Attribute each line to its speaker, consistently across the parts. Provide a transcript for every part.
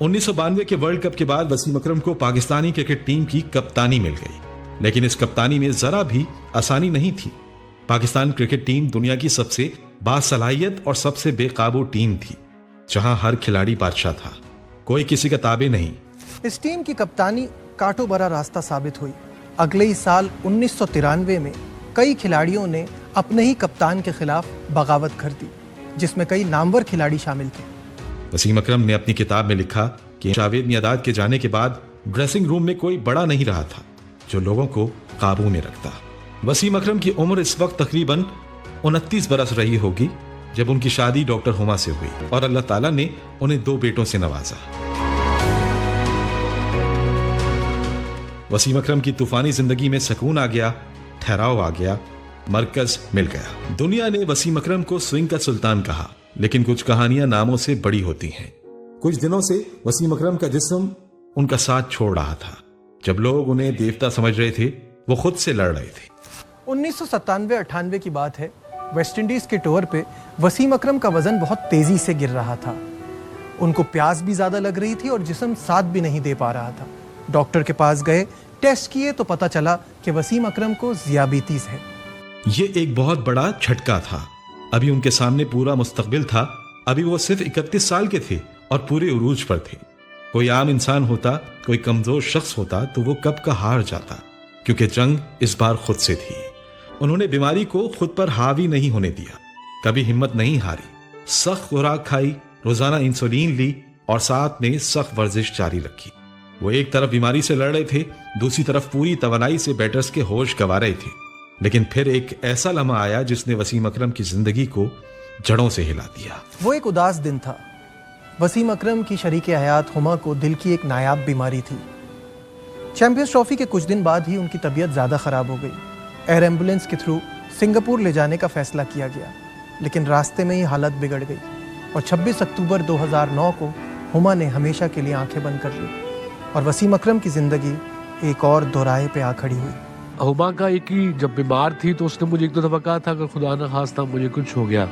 Speaker 1: 1992 के world cup के बाद वसीम अकरम को पाकिस्तानी क्रिकेट टीम की कप्तानी मिल गई, लेकिन इस कप्तानी में जरा भी आसानी नहीं थी। पाकिस्तान क्रिकेट टीम दुनिया की सबसे बासलाहियत और सबसे बेकाबू टीम थी, जहां हर खिलाड़ी बादशाह था, कोई किसी का ताबे नहीं।
Speaker 2: इस टीम की कप्तानी कांटो भरा रास्ता साबित हुई। अगले ही साल 1993 में कई खिलाड़ियों ने अपने ही कप्तान के खिलाफ बगावत कर दी, जिसमें कई नामवर खिलाड़ी शामिल थे।
Speaker 1: वसीम अकरम ने अपनी किताब में लिखा कि जावेद मियांदाद के जाने के बाद ड्रेसिंग रूम में कोई बड़ा नहीं रहा था जो लोगों को काबू में रखता। वसीम अकरम की उम्र इस वक्त तकरीबन 29 बरस रही होगी जब उनकी शादी डॉक्टर हुमा से हुई और अल्लाह ताला ने उन्हें 2 बेटों से नवाजा। वसीम अकरम की तूफानी जिंदगी में सुकून आ गया, ठहराव आ गया, मरकज मिल गया। दुनिया ने वसीम अकरम को स्विंग का सुल्तान कहा, लेकिन कुछ कहानियां नामों से बड़ी होती हैं। कुछ दिनों से वसीम अकरम का जिस्म उनका साथ छोड़ रहा था। जब लोग उन्हें देवता समझ रहे थे, वो खुद से लड़ रहे थे।
Speaker 2: 1997-98 की बात है। वेस्ट इंडीज के टूर पे वसीम अकरम का वजन बहुत तेजी से गिर रहा था। उनको प्यास भी ज्यादा लग रही थी और जिस्म साथ भी नहीं दे पा रहा था। डॉक्टर के पास गए, टेस्ट किए तो पता चला कि वसीम अकरम को ज़ियाबीतीस है।
Speaker 1: ये एक बहुत बड़ा झटका था। अभी उनके सामने पूरा मुस्तकबिल था। अभी वो सिर्फ 31 साल के थे और पूरे उरूज पर थे। कोई आम इंसान होता, कोई कमजोर शख्स होता तो वो कब का हार जाता, क्योंकि जंग इस बार खुद से थी। उन्होंने बीमारी को खुद पर हावी नहीं होने दिया, कभी हिम्मत नहीं हारी, सख्त खुराक खाई, रोजाना इंसुलिन ली और साथ में सख्त वर्जिश जारी रखी। वो एक तरफ बीमारी से लड़ रहे थे, दूसरी तरफ पूरी तवानाई से बैटर्स के होश गंवा रहे थे। लेकिन फिर एक ऐसा लम्हा आया जिसने वसीम अकरम की जिंदगी को जड़ों से हिला दिया।
Speaker 2: वो एक उदास दिन था। वसीम अकरम की शरीक हयात हुमा को दिल की एक नायाब बीमारी थी। चैंपियंस ट्रॉफी के कुछ दिन बाद ही उनकी तबीयत ज़्यादा ख़राब हो गई। एयर एम्बुलेंस के थ्रू सिंगापुर ले जाने का फैसला किया गया, लेकिन रास्ते में ही हालत बिगड़ गई और 26 अक्टूबर 2009 को हुमा ने हमेशा के लिए आंखें बंद कर ली और वसीम अकरम की ज़िंदगी एक और दोराहे पे आ खड़ी हुई।
Speaker 3: हुमा का एक ही जब बीमार थी तो उसने मुझे 1-2 दफ़ा कहा था अगर खुदा न खास्ता मुझे कुछ हो गया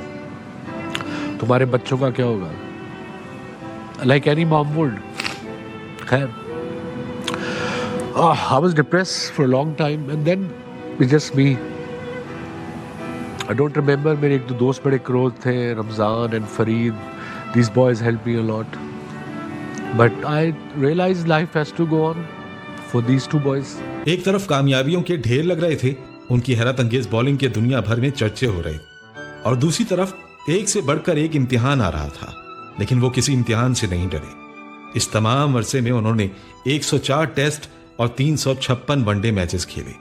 Speaker 3: तुम्हारे बच्चों का क्या होगा, लाइक एनी मॉम वुड। खैर, I was depressed for a long time and then it's just me. I don't remember, मेरे 1-2 दोस्त बड़े क्लोज थे, Ramzan and Farid. These boys helped me a lot. But I realized life has to go on for these 2 boys.
Speaker 1: एक तरफ कामयाबियों के ढेर लग रहे थे, उनकी हैरत अंगेज बॉलिंग के दुनिया भर में चर्चे हो रहे, और दूसरी तरफ एक से बढ़कर एक इम्तिहान आ रहा था। लेकिन वो किसी इम्तिहान से नहीं डरे। इस तमाम अरसे में उन्होंने 104 टेस्ट और 356 वनडे मैचेस खेले,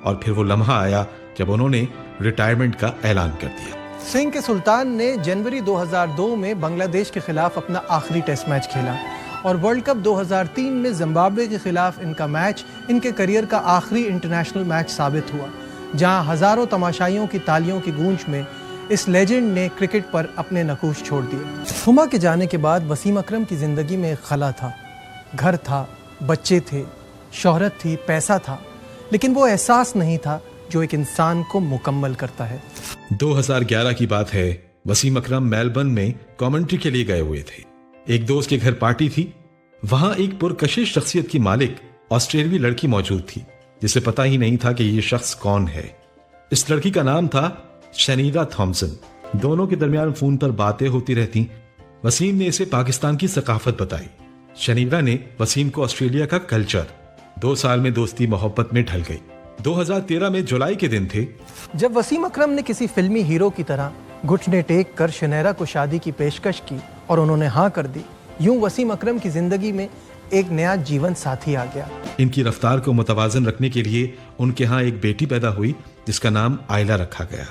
Speaker 1: और फिर वो लम्हा आया जब उन्होंने रिटायरमेंट का ऐलान कर दिया।
Speaker 2: सिंह के सुल्तान ने जनवरी 2002 में बांग्लादेश के खिलाफ अपना आखिरी टेस्ट मैच खेला और वर्ल्ड कप 2003 में जिम्बाब्वे के खिलाफ इनका मैच इनके करियर का आखिरी इंटरनेशनल मैच साबित हुआ, जहां हजारों तमाशाइयों की तालियों की गूंज में इस लेजेंड ने क्रिकेट पर अपने नकूश छोड़ दिए। हुमा के जाने के बाद वसीम अकरम की ज़िंदगी में एक खला था, घर था, बच्चे थे, शोहरत थी, पैसा था, लेकिन वो एहसास नहीं था जो एक इंसान को मुकम्मल करता है।
Speaker 1: 2011 की बात है। वसीम अकरम मेलबर्न में कमेंट्री के लिए गए हुए थे। एक दोस्त के घर पार्टी थी। वहां एक पुरकशिश शख्सियत की मालिक ऑस्ट्रेलियाई लड़की मौजूद थी, जिसे पता ही नहीं था कि ये शख्स कौन है। इस लड़की का नाम था शनीरा थॉमसन। दोनों के दरमियान फोन पर बातें होती रहती। वसीम ने इसे पाकिस्तान की सकाफत बताई। शनीरा ने वसीम को ऑस्ट्रेलिया का कल्चर। 2 साल में दोस्ती मोहब्बत में ढल गई। 2013 में जुलाई के दिन थे
Speaker 2: जब वसीम अकरम ने किसी फिल्मी हीरो की तरह घुटने टेक कर शनीरा को शादी की पेशकश की और उन्होंने हाँ कर दी। यूं वसीम अकरम की जिंदगी में एक नया जीवन साथी आ गया।
Speaker 1: इनकी रफ्तार को मुतवाजन रखने के लिए उनके यहाँ एक बेटी पैदा हुई जिसका नाम आयला रखा गया,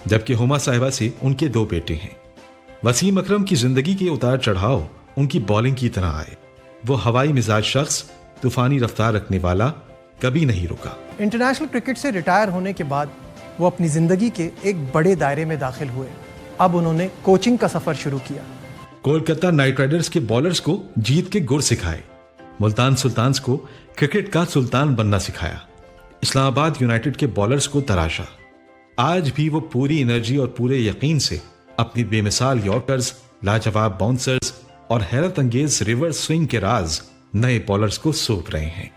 Speaker 1: जबकि हुमा साहिबा से उनके 2 बेटे हैं। वसीम अकरम की जिंदगी के उतार चढ़ाव उनकी बॉलिंग की तरह आए। वो हवाई मिजाज शख्स, तूफानी रफ्तार रखने वाला, कभी नहीं रुका।
Speaker 2: इंटरनेशनल क्रिकेट से रिटायर होने के बाद वो अपनी जिंदगी के एक बड़े दायरे में दाखिल हुए। अब उन्होंने कोचिंग का सफर शुरू किया।
Speaker 1: कोलकाता नाइट राइडर्स के बॉलर्स को जीत के गुर सिखाए, मुल्तान सुल्तान्स को क्रिकेट का सुल्तान बनना सिखाया, इस्लामाबाद यूनाइटेड के बॉलर्स को तराशा। आज भी वो पूरी एनर्जी और पूरे यकीन से अपनी बेमिसाल यॉर्कर्स, लाजवाब बाउंसर्स और हैरत अंगेज रिवर्स स्विंग के राज नए बॉलर्स को सौंप रहे हैं।